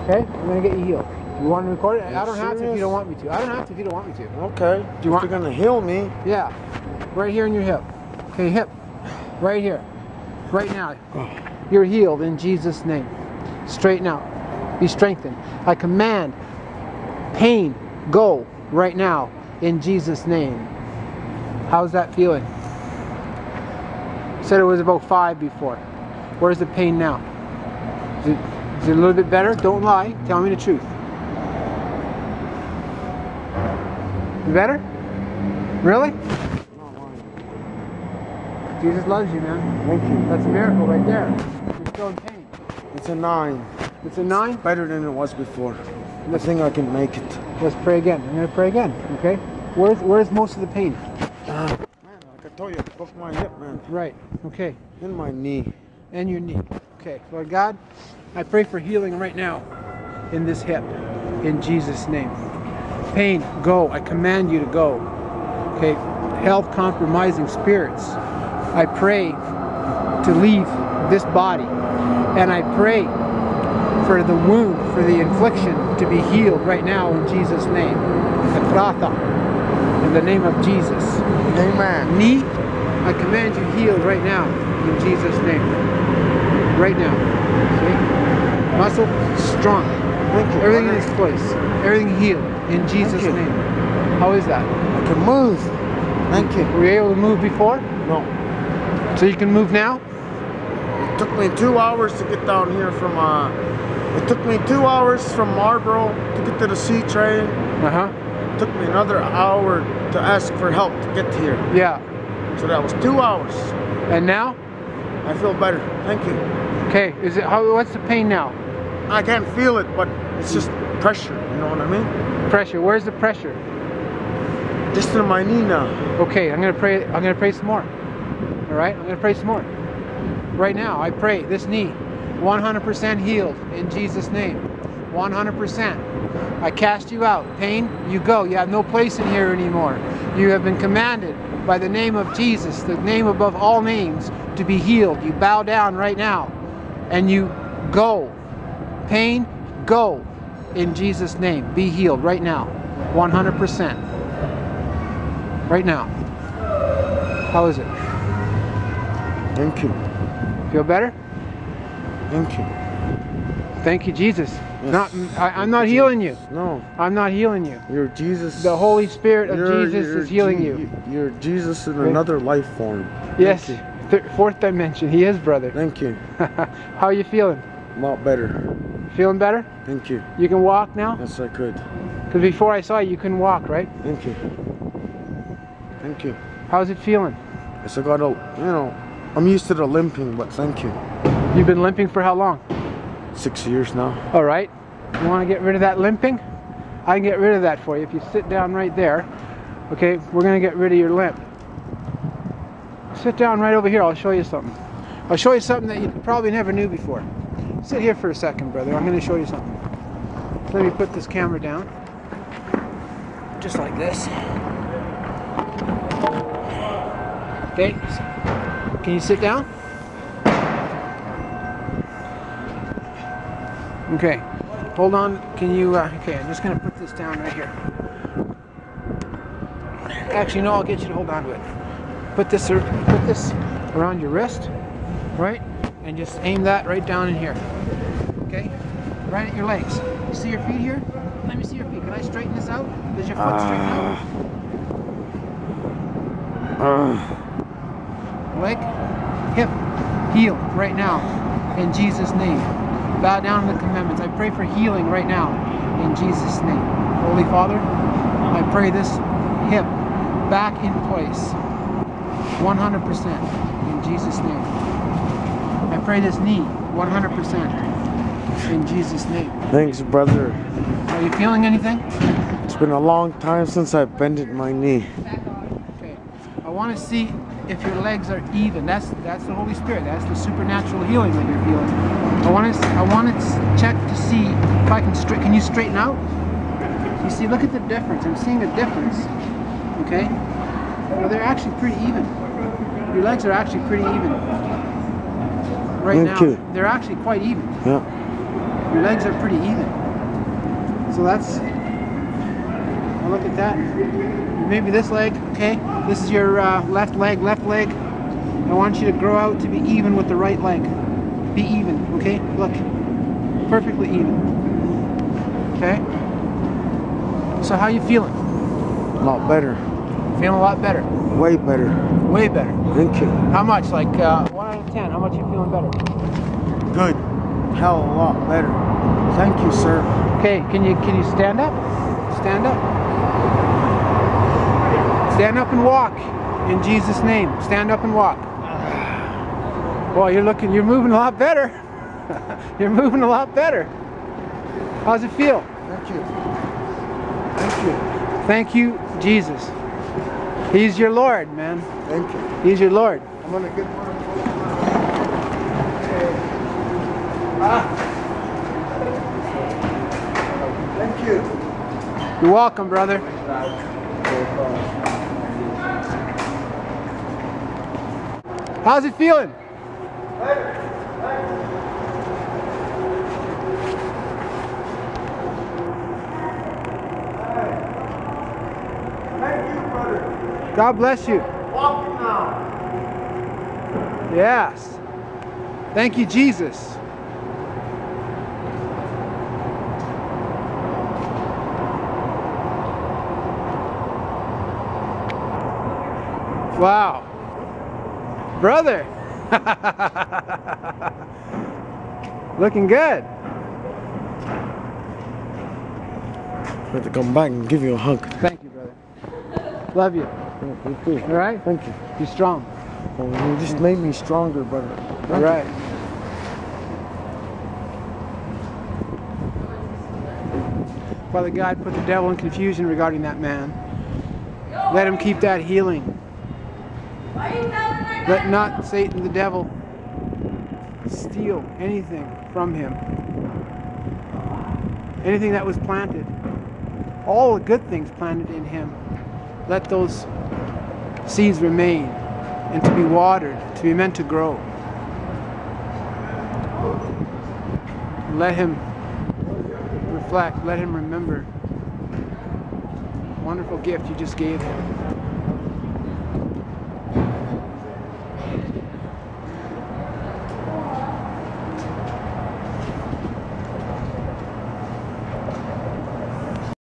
Okay? I'm going to get you healed. You want to record it? I don't have to if serious? you don't want me to. I don't have to if you don't want me to. Okay. Do you want? You're gonna heal me? Yeah. Right here in your hip. Okay, hip. Right here. Right now. You're healed in Jesus' name. Straighten out. Be strengthened. I command pain go right now in Jesus' name. How's that feeling? You said it was about 5 before. Where's the pain now? Is it a little bit better? Don't lie. Tell me the truth. Better? Really? Jesus loves you, man. Thank you. That's a miracle right there. You're still in pain. It's a 9. It's a 9? Better than it was before. I think I can make it. Let's pray again. I'm going to pray again, okay? Where's most of the pain? Man, like I told you, I broke my hip, man. Right, okay. And my knee. And your knee. Okay, Lord God, I pray for healing right now in this hip, in Jesus' name. Pain, go. I command you to go. Okay, health compromising spirits, I pray to leave this body. And I pray for the wound, for the infliction to be healed right now in Jesus' name. Ephrata, in the name of Jesus. Amen. Knee, I command you healed right now in Jesus' name. Right now. See? Muscle, strong. Thank you. Everything in its place. Everything healed in Jesus' name. How is that? I can move. Thank you. Were you able to move before? No. So you can move now? It took me 2 hours to get down here from, it took me 2 hours from Marlboro to get to the C train. Uh-huh. It took me another hour to ask for help to get here. Yeah. So that was 2 hours. And now? I feel better. Thank you. Okay. What's the pain now? I can't feel it, but it's just pressure. You know what I mean? Pressure. Where's the pressure? Just in my knee now. Okay, I'm gonna pray some more. Alright? I'm gonna pray some more. Right now, I pray this knee 100% healed in Jesus' name. 100%. I cast you out. Pain, you go. You have no place in here anymore. You have been commanded by the name of Jesus, the name above all names, to be healed. You bow down right now and you go. Pain, go in Jesus' name. Be healed right now. 100%. Right now. How is it? Thank you. Feel better? Thank you. Thank you, Jesus. Yes. I'm not healing you. No. I'm not healing you. You're Jesus. The Holy Spirit of Jesus is healing you. You're Jesus in another life form. Yes. Fourth dimension. He is, brother. Thank you. How are you feeling? A lot better. Feeling better? Thank you. You can walk now? Yes, I could. Because before I saw you, you couldn't walk, right? Thank you. Thank you. How's it feeling? Yes, I got a, I'm used to the limping, but thank you. You've been limping for how long? 6 years now. All right. You want to get rid of that limping? I can get rid of that for you. If you sit down right there, okay, we're going to get rid of your limp. Sit down right over here. I'll show you something. I'll show you something that you probably never knew before. Sit here for a second, brother. I'm going to show you something. Let me put this camera down. Just like this. Okay. Can you sit down? Okay. Hold on. Can you, okay, I'm just going to put this down right here. Actually, no, I'll get you to hold on to it. Put this around your wrist, right? And just aim that right down in here. Okay? Right at your legs. You see your feet here? Let me see your feet. Can I straighten this out? Does your foot straighten out? Leg, hip, heel right now in Jesus' name. Bow down to the commandments. I pray for healing right now in Jesus' name. Holy Father, I pray this hip back in place 100% in Jesus' name. I pray this knee 100% in Jesus' name. Thanks, brother. Are you feeling anything? It's been a long time since I bended my knee. Okay. I want to see if your legs are even. That's the Holy Spirit. That's the supernatural healing that you're feeling. I want to check to see if I can can you straighten out? You see, look at the difference. I'm seeing a difference. Okay? Well, they're actually pretty even. Your legs are actually pretty even. Right now, they're actually quite even. Yeah. Your legs are pretty even. So that's, well, look at that. Maybe this leg, okay? This is your left leg, left leg. I want you to grow out to be even with the right leg. Be even, okay? Look, perfectly even. Okay? So how you feeling? A lot better. Feeling a lot better? Way better. Way better. Thank you. How much? Like 1 out of 10, how much you feeling better? Good. Hell, a lot better. Thank you, sir. Okay, can you stand up? Stand up. Stand up and walk in Jesus' name. Stand up and walk. Boy, you're moving a lot better. You're moving a lot better. How's it feel? Thank you. Thank you. Thank you, Jesus. He's your Lord, man. Thank you. He's your Lord. I'm gonna get one. Thank you. You're welcome, brother. How's it feeling? Thank you, brother. God bless you. Walking now. Yes. Thank you, Jesus. Wow. Brother. Looking good. I have to come back and give you a hug. Thank you, brother. Love you. You too. All right? Thank you. Be strong. Oh, you just made me stronger, brother. All right. Father God, put the devil in confusion regarding that man. Let him keep that healing. Let not Satan, the devil, steal anything from him. Anything that was planted. All the good things planted in him. Let those seeds remain and to be watered, to be meant to grow. Let him reflect, let him remember the wonderful gift you just gave him.